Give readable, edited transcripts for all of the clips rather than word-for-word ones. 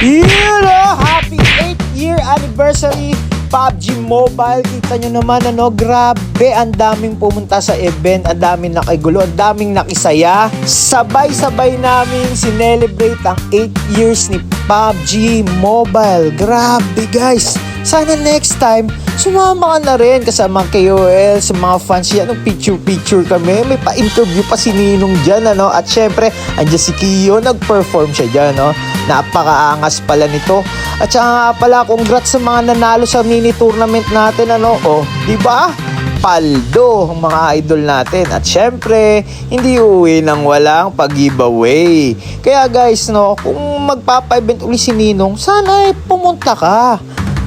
Happy 8th year anniversary PUBG Mobile. Kita nyo naman grabe, ang daming pumunta sa event, ang daming nakigulo, ang daming nakisaya. Sabay-sabay namin sinelebrate ang 8 years ni PUBG Mobile. Grabe guys, sana next time sumama ka na rin kasama KOL, sa mga fans yan, picture kami. May pa-interview pa si Ninong dyan, At syempre, andyan si Kio, nag-perform siya dyan, Napakaangas pala nito. At saka nga pala, congrats sa mga nanalo sa mini tournament natin, di ba? Paldo ang mga idol natin. At syempre, hindi uwi nang walang pag-giveaway. Kaya guys, kung magpapa-event uli si Ninong, sana pumunta ka.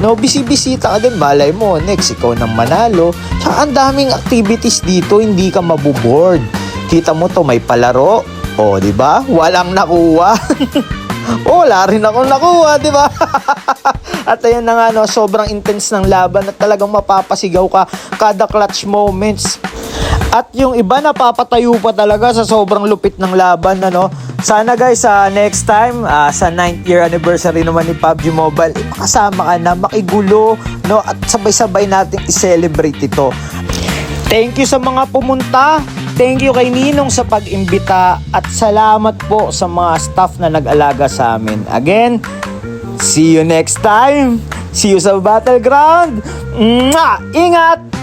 Bisibisita ka din, balay mo, next ikaw nang manalo. Tsaka ang daming activities dito, hindi ka mabuboard. Kita mo to, may palaro. Di ba? Walang nakuha. Wala rin akong nakuha, di ba? At ayun na nga, sobrang intense ng laban at talagang mapapasigaw ka kada clutch moments. At yung iba napapatayo pa talaga sa sobrang lupit ng laban, Sana guys, next time, sa 9th year anniversary naman ni PUBG Mobile, makasama ka na, makigulo, at sabay-sabay natin i-celebrate ito. Thank you sa mga pumunta. Thank you kay Ninong sa pag-imbita. At salamat po sa mga staff na nag-alaga sa amin. Again, see you next time. See you sa Battleground. Ingat!